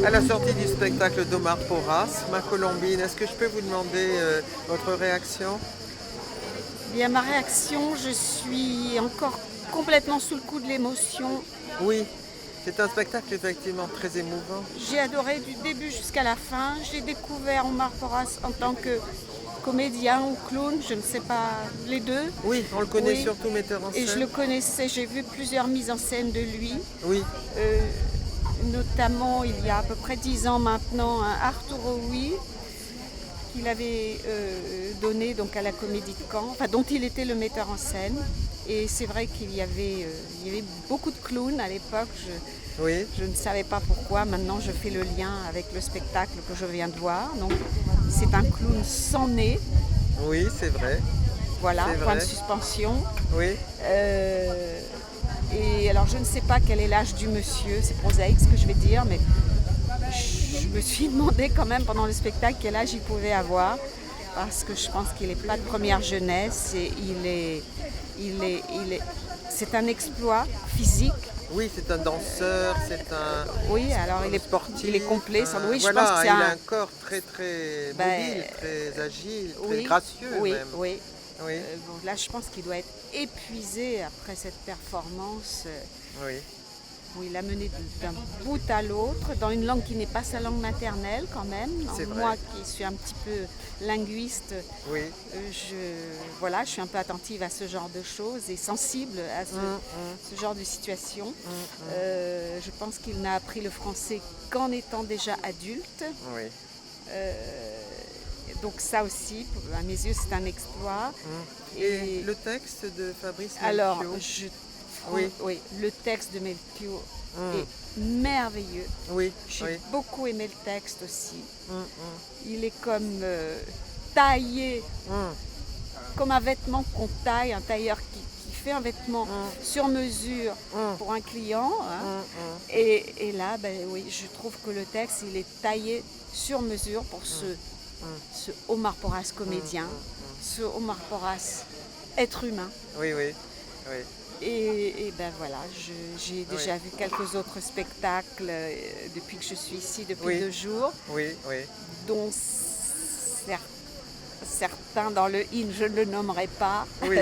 À la sortie du spectacle d'Omar Porras, Ma Colombine, est-ce que je peux vous demander votre réaction? Bien, ma réaction, je suis encore complètement sous le coup de l'émotion. Oui, c'est un spectacle effectivement très émouvant. J'ai adoré du début jusqu'à la fin. J'ai découvert Omar Porras en tant que comédien ou clown, je ne sais pas, les deux. Oui, on le connaît Oui. surtout metteur en Et je scène. le connaissais, j'ai vu plusieurs mises en scène de lui. Oui, Euh, Notamment il y a à peu près 10 ans maintenant, un Arturo Oui qu'il avait donné donc à la Comédie de Caen, enfin, dont il était le metteur en scène. Et c'est vrai qu'il y avait beaucoup de clowns à l'époque. oui, Je ne savais pas pourquoi. Maintenant, je fais le lien avec le spectacle que je viens de voir. Donc, c'est un clown sans nez. oui, c'est vrai. Voilà, C'est point de vrai. suspension. Oui, Et alors, je ne sais pas quel est l'âge du monsieur. C'est prosaïque ce que je vais dire, mais je me suis demandé quand même pendant le spectacle quel âge il pouvait avoir, parce que je pense qu'il n'est pas de première jeunesse et c'est un exploit physique. oui, c'est un danseur, c'est un Oui, alors sportif. il est complet. Oui, je voilà, pense que c'est il a un corps très très Ben, mobile, très agile, très oui, gracieux oui, même. oui. Oui, Bon, là, je pense qu'il doit être épuisé après cette performance. oui, Où il a mené d'un bout à l'autre, dans une langue qui n'est pas sa langue maternelle quand même. C'est vrai. Moi qui suis un petit peu linguiste, oui. je suis un peu attentive à ce genre de choses et sensible à ce genre de situation. Je pense qu'il n'a appris le français qu'en étant déjà adulte. Oui. Donc ça aussi, à mes yeux, c'est un exploit. Et le texte de Fabrice Alors, Melchior? oui, le texte de Melchior est merveilleux. Oui, J'ai oui. beaucoup aimé le texte aussi. Hum, Il est comme taillé, comme un vêtement qu'on taille, un tailleur qui fait un vêtement sur mesure pour un client. Hein. Et là, oui, je trouve que le texte, il est taillé sur mesure pour ce Omar Porras comédien, ce Omar Porras être humain. Oui, oui, oui. Et ben voilà, j'ai déjà vu quelques autres spectacles depuis que je suis ici, depuis 2 jours, Oui, oui. dont certains dans le IN, je ne le nommerai pas, Oui.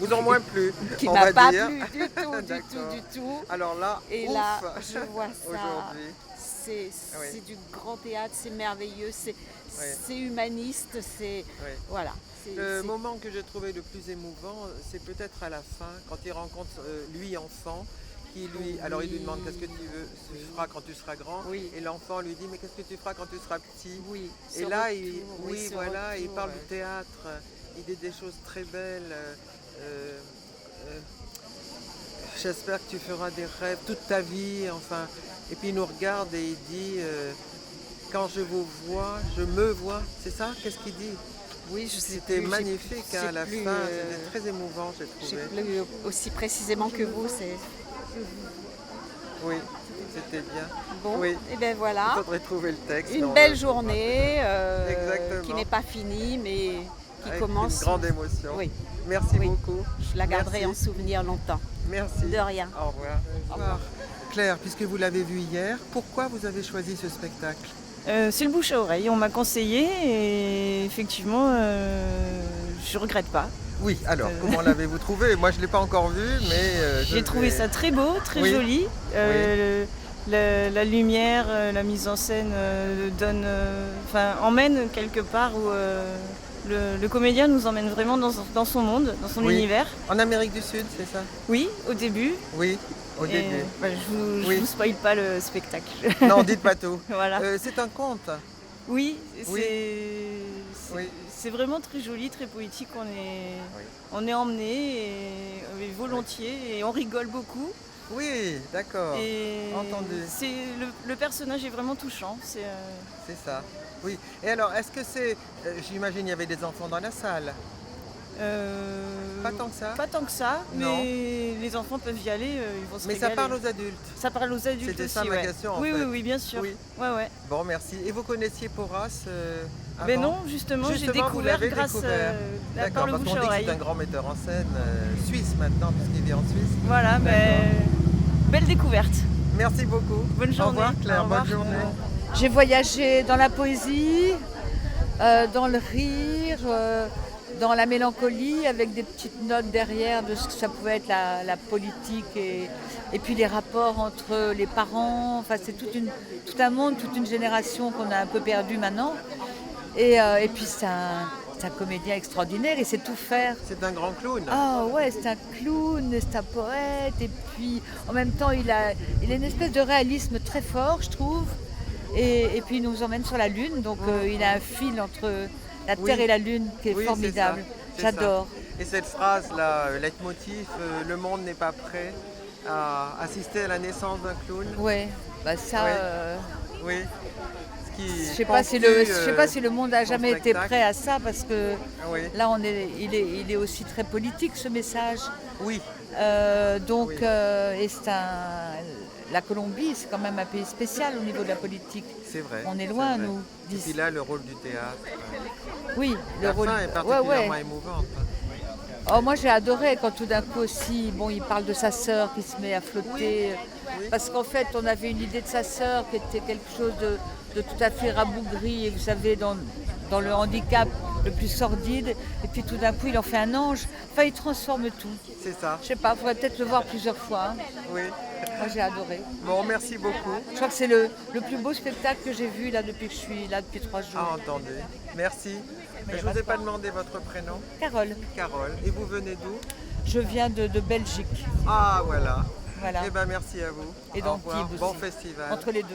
Vous en moins plus, qui on m'a va pas dire. plu du tout, du D'accord. tout, du tout. Alors là, Et ouf, là, je vois ça, aujourd'hui. c'est du grand théâtre, c'est merveilleux, c'est humaniste, c'est... Oui. Voilà. Le moment que j'ai trouvé le plus émouvant, c'est peut-être à la fin, quand il rencontre lui enfant, alors il lui demande qu'est-ce que tu feras quand tu seras grand, Oui. et l'enfant lui dit mais qu'est-ce que tu feras quand tu seras petit? Oui, Et ce là, retour, ce voilà, il retour, parle du théâtre, il dit des choses très belles. J'espère que tu feras des rêves toute ta vie, enfin. Et puis il nous regarde et il dit quand je vous vois, je me vois. C'est ça? Qu'est-ce qu'il dit? Oui, je sais C'était plus, magnifique j'ai à la plus, fin, c'était très émouvant, j'ai je sais trouvé. plus aussi précisément que vous, c'est Oui, c'était bien. bon. Oui, Et ben il voilà, faudrait trouver le texte. une dans belle le- journée Exactement. qui n'est pas finie, mais qui Avec commence. une grande émotion. Oui, Merci oui. beaucoup. Je la garderai Merci. en souvenir longtemps. Merci. De rien. Au revoir. Au revoir. Claire, puisque vous l'avez vu hier, pourquoi vous avez choisi ce spectacle? C'est le bouche à oreille, on m'a conseillé et effectivement, je regrette pas. Oui, alors, comment l'avez-vous trouvé? Moi, je ne l'ai pas encore vu, mais... J'ai trouvé ça très beau, très Oui. joli. La lumière, la mise en scène emmène quelque part où le comédien nous emmène vraiment dans son monde, dans son Oui. univers. En Amérique du Sud, c'est ça? Oui, au début. Oui, au Et, début. je Oui. vous spoil pas le spectacle. Non, dites pas tout. Voilà. C'est un conte. Oui, Oui. Oui. c'est vraiment très joli, très poétique. On est emmené et volontiers et on rigole beaucoup. Oui, d'accord. Et Entendu. le personnage est vraiment touchant. C'est ça. Oui. Et alors, est-ce que c'est... j'imagine il y avait des enfants dans la salle. Pas tant que ça. Pas tant que ça, Non. mais les enfants peuvent y aller, ils vont se Mais ça régaler. parle aux adultes. Ça parle aux adultes C'était aussi, ça ma ouais. question, en oui, fait. oui, oui, bien sûr. Oui. Ouais. Bon, merci. Et vous connaissiez Porras avant? Mais non, justement, j'ai Justement, vous découvert l'avez grâce découvert. par D'accord, le parce bouche qu'on à dit que oreille. c'est un grand metteur en scène suisse maintenant, puisqu'il vit en Suisse. Voilà, mais belle découverte. Merci beaucoup. Bonne journée. Au revoir Claire, Au revoir. bonne journée. J'ai voyagé dans la poésie, dans le rire, dans la mélancolie, avec des petites notes derrière de ce que ça pouvait être la politique et puis les rapports entre les parents. Enfin, c'est tout un monde, toute une génération qu'on a un peu perdu maintenant. Et puis c'est un comédien extraordinaire, il sait tout faire. C'est un grand clown. Ah ouais, c'est un clown, c'est un poète, et puis en même temps il a une espèce de réalisme très fort, je trouve. Et puis il nous emmène sur la Lune, donc il a un fil entre la Terre et la Lune qui est Oui, formidable. c'est ça. J'adore. Et cette phrase-là, leitmotiv, le monde n'est pas prêt à assister à la naissance d'un clown. Ouais, bah ça. Ouais. Oui. Ce qui Je sais pas si le monde a son jamais été spectacle. prêt à ça, parce que Oui. là il est aussi très politique, ce message. Oui. Donc, Oui. et la Colombie, c'est quand même un pays spécial au niveau de la politique. C'est vrai. On est c'est loin, vrai. nous, Et d'ici. puis là, le rôle du théâtre. Oui, le La rôle. fin est Ouais, particulièrement ouais. émouvante. Oh, moi, j'ai adoré quand tout d'un coup aussi, bon, il parle de sa sœur qui se met à flotter. Oui. Parce qu'en fait, on avait une idée de sa sœur qui était quelque chose de tout à fait rabougri, et vous savez, dans le handicap le plus sordide. Et puis tout d'un coup, il en fait un ange. Enfin, il transforme tout. C'est ça. Je sais pas, il faudrait peut-être le voir plusieurs fois, hein. Oui. Moi, j'ai adoré. Bon, merci beaucoup. Je crois que c'est le plus beau spectacle que j'ai vu là depuis que je suis là depuis 3 jours. Ah, entendu. Merci. Je ne vous ai pas demandé votre prénom. Carole, Carole. Et vous venez d'où? je viens de Belgique. Ah, voilà. Voilà. Eh bien, merci à vous. Et Au revoir. d'Antibes Bon aussi. festival. Entre les deux.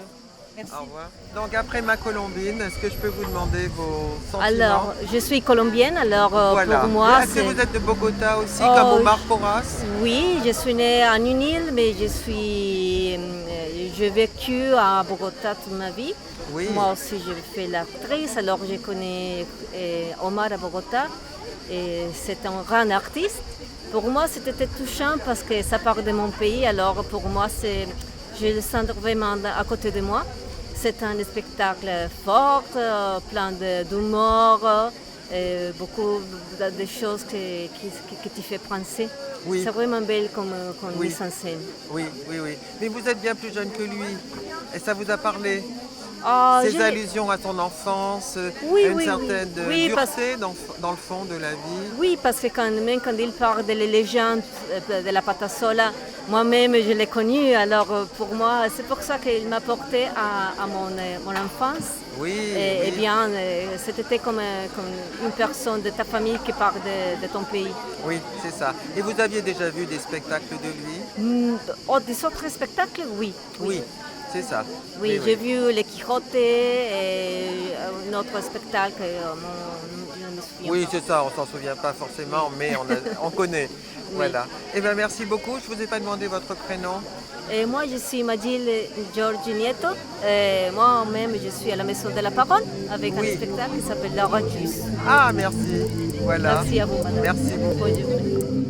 Merci. Au revoir. Donc, après ma colombine, est-ce que je peux vous demander vos sentiments? Alors, je suis colombienne, alors Voilà. pour moi, Est-ce que vous êtes de Bogota aussi, Oh, comme Omar Porras? oui, je suis née en une île, mais j'ai vécu à Bogota toute ma vie. Oui. Moi aussi, je fais l'actrice, alors je connais Omar à Bogota, et c'est un grand artiste. Pour moi, c'était touchant parce que ça part de mon pays, alors pour moi, je le sens vraiment à côté de moi. C'est un spectacle fort, plein d'humour, beaucoup de choses qui te fait penser. Oui. C'est vraiment belle comme Oui. mise en scène. Oui, oui, oui. Mais vous êtes bien plus jeune que lui. Et ça vous a parlé? Ah, Ces j'ai- allusions à son enfance, Oui, à une oui, certaine oui. Oui, dureté dans le fond de la vie. Oui, parce que même quand il parle de la légende de la Patasola, moi-même je l'ai connu, alors pour moi, c'est pour ça qu'il m'a porté à mon enfance. Oui, Et oui. bien, c'était comme une personne de ta famille qui parle de ton pays. Oui, c'est ça. Et vous aviez déjà vu des spectacles de lui? Des autres spectacles, oui. Oui, c'est ça. Oui, j'ai vu Les Quixotes et un autre spectacle, je ne me souviens Oui, pas. c'est ça, on s'en souvient pas forcément, mais on connaît. Voilà. Eh bien, merci beaucoup. Je vous ai pas demandé votre prénom. Et moi, je suis Madil George Nieto. Et moi-même, je suis à la Maison de la Parole avec Oui. un spectacle qui s'appelle La Recluse. Ah, merci. Voilà. Merci à vous, madame. Merci beaucoup. Bonne journée.